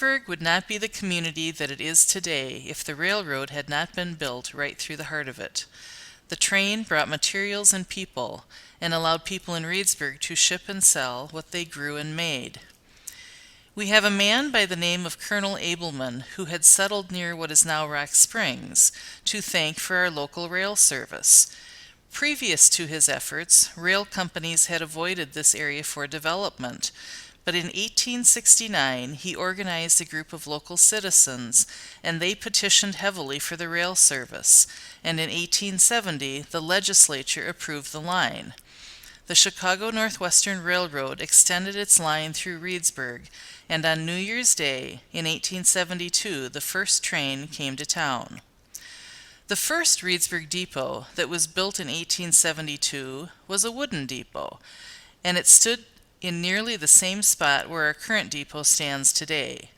Reedsburg would not be the community that it is today if the railroad had not been built right through the heart of it. The train brought materials and people, and allowed people in Reedsburg to ship and sell what they grew and made. We have a man by the name of Colonel Abelman who had settled near what is now Rock Springs to thank for our local rail service. Previous to his efforts, rail companies had avoided this area for development, but in 1869 he organized a group of local citizens, and they petitioned heavily for the rail service, and in 1870 the legislature approved the line. The Chicago Northwestern Railroad extended its line through Reedsburg, and on New Year's Day in 1872 the first train came to town. The first Reedsburg Depot that was built in 1872 was a wooden depot, and it stood in nearly the same spot where our current depot stands today.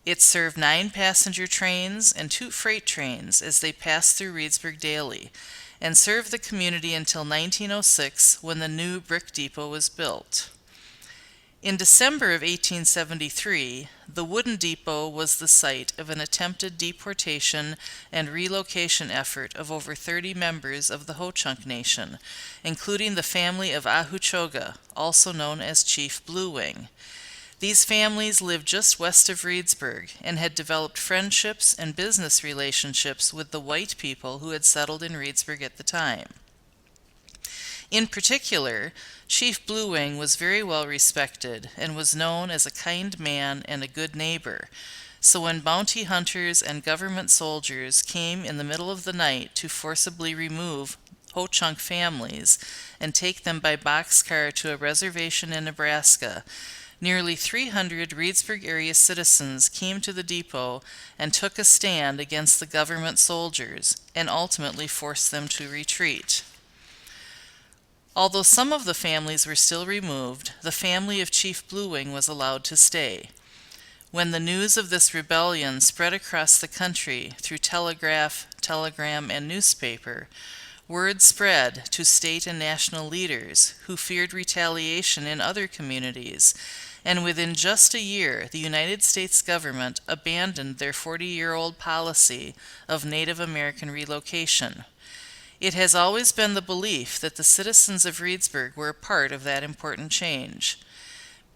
It served 9 passenger trains and 2 freight trains as they passed through Reedsburg daily, and served the community until 1906 when the new brick depot was built. In December of 1873, the wooden depot was the site of an attempted deportation and relocation effort of over 30 members of the Ho-Chunk Nation, including the family of Ahuchoga, also known as Chief Blue Wing. These families lived just west of Reedsburg and had developed friendships and business relationships with the white people who had settled in Reedsburg at the time. In particular, Chief Blue Wing was very well respected and was known as a kind man and a good neighbor. So when bounty hunters and government soldiers came in the middle of the night to forcibly remove Ho-Chunk families and take them by boxcar to a reservation in Nebraska, nearly 300 Reedsburg area citizens came to the depot and took a stand against the government soldiers and ultimately forced them to retreat. Although some of the families were still removed, the family of Chief Blue Wing was allowed to stay. When the news of this rebellion spread across the country through telegraph, telegram, and newspaper, word spread to state and national leaders who feared retaliation in other communities, and within just a year the United States government abandoned their 40-year-old policy of Native American relocation. It has always been the belief that the citizens of Reedsburg were a part of that important change.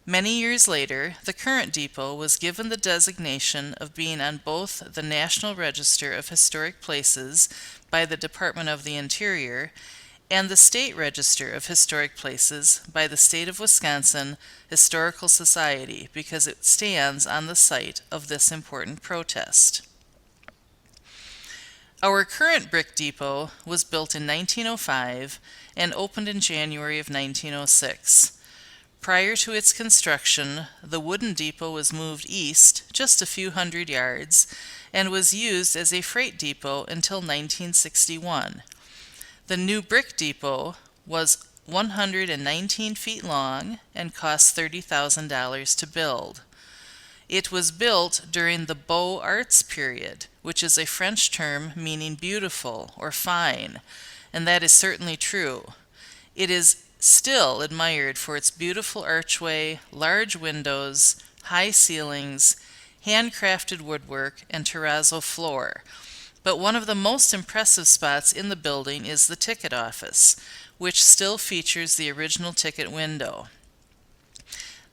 Many years later, the current depot was given the designation of being on both the National Register of Historic Places by the Department of the Interior and the State Register of Historic Places by the State of Wisconsin Historical Society because it stands on the site of this important protest. Our current brick depot was built in 1905 and opened in January of 1906. Prior to its construction, the wooden depot was moved east just a few hundred yards and was used as a freight depot until 1961. The new brick depot was 119 feet long and cost $30,000 to build. It was built during the Beaux Arts period, which is a French term meaning beautiful or fine, and that is certainly true. It is still admired for its beautiful archway, large windows, high ceilings, handcrafted woodwork, and terrazzo floor. But one of the most impressive spots in the building is the ticket office, which still features the original ticket window.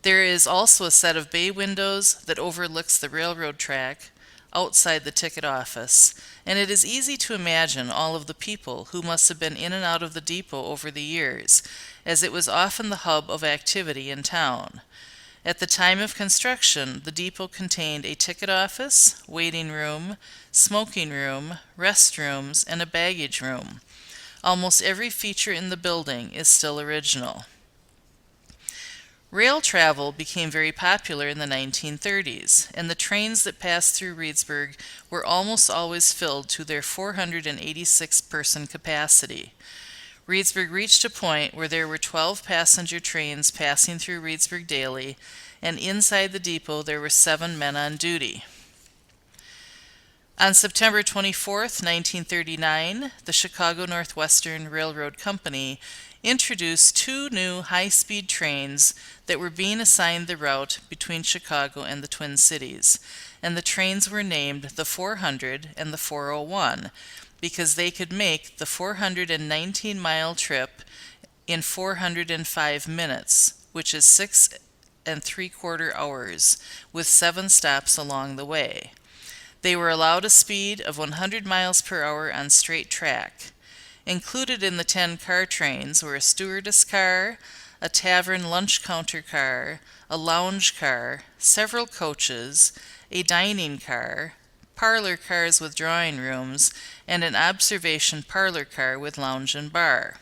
There is also a set of bay windows that overlooks the railroad track outside the ticket office, and it is easy to imagine all of the people who must have been in and out of the depot over the years, as it was often the hub of activity in town. At the time of construction, the depot contained a ticket office, waiting room, smoking room, restrooms, and a baggage room. Almost every feature in the building is still original. Rail travel became very popular in the 1930s, and the trains that passed through Reedsburg were almost always filled to their 486-person capacity. Reedsburg reached a point where there were 12 passenger trains passing through Reedsburg daily, and inside the depot there were 7 men on duty. On September 24th, 1939, the Chicago Northwestern Railroad Company introduced two new high-speed trains that were being assigned the route between Chicago and the Twin Cities, and the trains were named the 400 and the 401 because they could make the 419-mile trip in 405 minutes, which is 6 3/4 hours, with 7 stops along the way. They were allowed a speed of 100 miles per hour on straight track. Included in the 10 car trains were a stewardess car, a tavern lunch counter car, a lounge car, several coaches, a dining car, parlor cars with drawing rooms, and an observation parlor car with lounge and bar.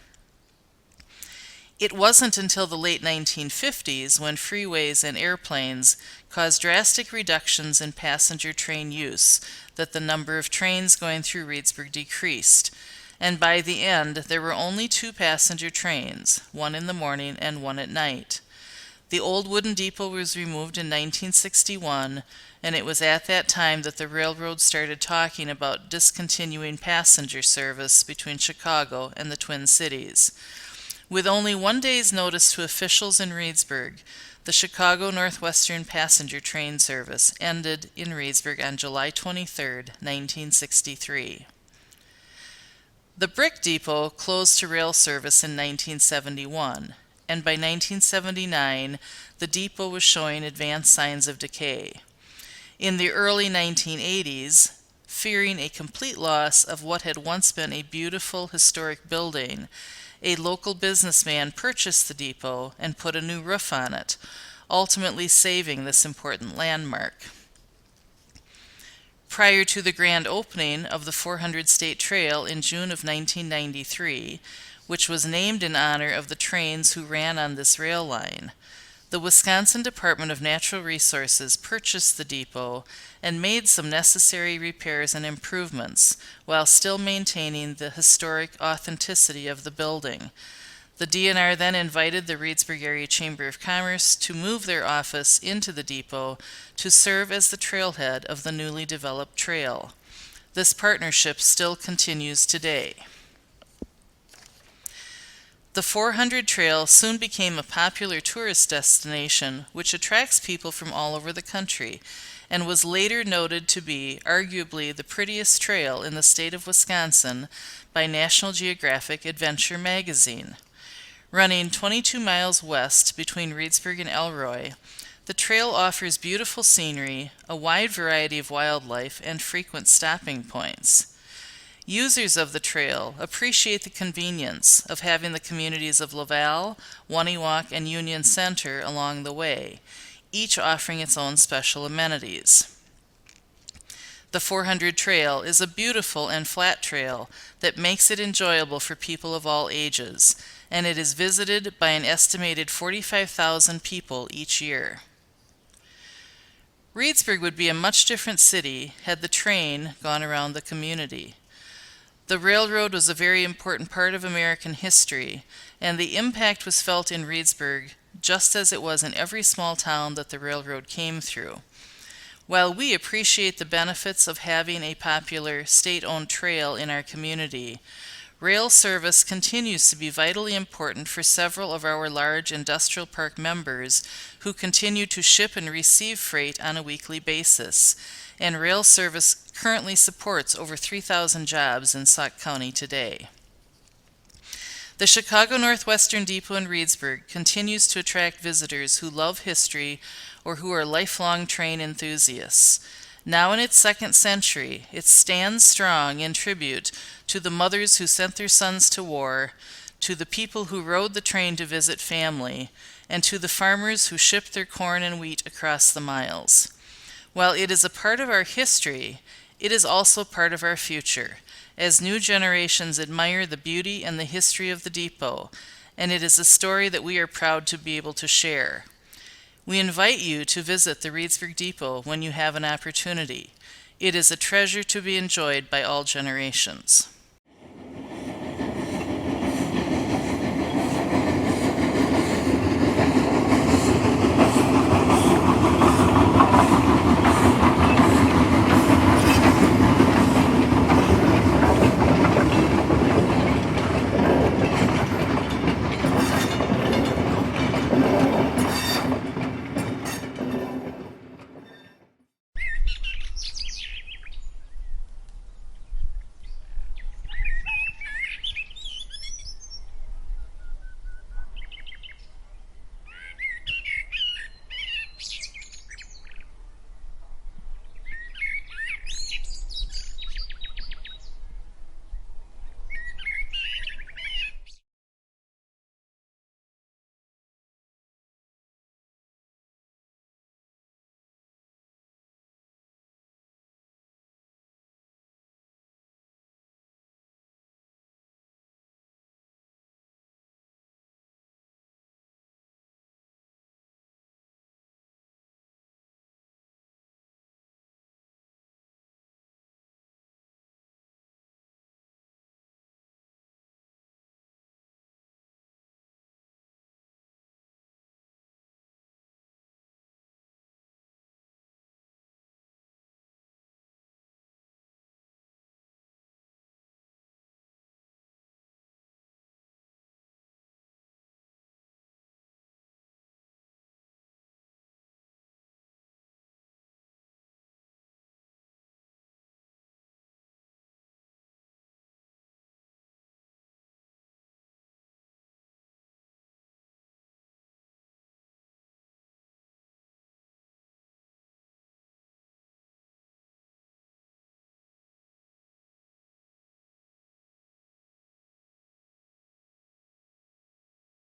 It wasn't until the late 1950s when freeways and airplanes caused drastic reductions in passenger train use that the number of trains going through Reedsburg decreased, and by the end there were only 2 passenger trains, one in the morning and one at night. The old wooden depot was removed in 1961, and it was at that time that the railroad started talking about discontinuing passenger service between Chicago and the Twin Cities. With only 1 day's notice to officials in Reedsburg, the Chicago Northwestern passenger train service ended in Reedsburg on July 23, 1963. The brick depot closed to rail service in 1971, and by 1979, the depot was showing advanced signs of decay. In the early 1980s, fearing a complete loss of what had once been a beautiful historic building, a local businessman purchased the depot and put a new roof on it, ultimately saving this important landmark. Prior to the grand opening of the 400 State Trail in June of 1993, which was named in honor of the trains who ran on this rail line, the Wisconsin Department of Natural Resources purchased the depot and made some necessary repairs and improvements while still maintaining the historic authenticity of the building. The DNR then invited the Reedsburg Area Chamber of Commerce to move their office into the depot to serve as the trailhead of the newly developed trail. This partnership still continues today. The 400 Trail soon became a popular tourist destination which attracts people from all over the country and was later noted to be arguably the prettiest trail in the state of Wisconsin by National Geographic Adventure magazine. Running 22 miles west between Reedsburg and Elroy, the trail offers beautiful scenery, a wide variety of wildlife, and frequent stopping points. Users of the trail appreciate the convenience of having the communities of Laval, Waniwak, and Union Center along the way, each offering its own special amenities. The 400 Trail is a beautiful and flat trail that makes it enjoyable for people of all ages, and it is visited by an estimated 45,000 people each year. Reedsburg would be a much different city had the train gone around the community. The railroad was a very important part of American history, and the impact was felt in Reedsburg just as it was in every small town that the railroad came through. While we appreciate the benefits of having a popular state-owned trail in our community, rail service continues to be vitally important for several of our large industrial park members who continue to ship and receive freight on a weekly basis, and rail service currently supports over 3,000 jobs in Sauk County today. The Chicago Northwestern Depot in Reedsburg continues to attract visitors who love history or who are lifelong train enthusiasts. Now in its 2nd century, it stands strong in tribute to the mothers who sent their sons to war, to the people who rode the train to visit family, and to the farmers who shipped their corn and wheat across the miles. While it is a part of our history, it is also part of our future, as new generations admire the beauty and the history of the depot, and it is a story that we are proud to be able to share. We invite you to visit the Reedsburg Depot when you have an opportunity. It is a treasure to be enjoyed by all generations.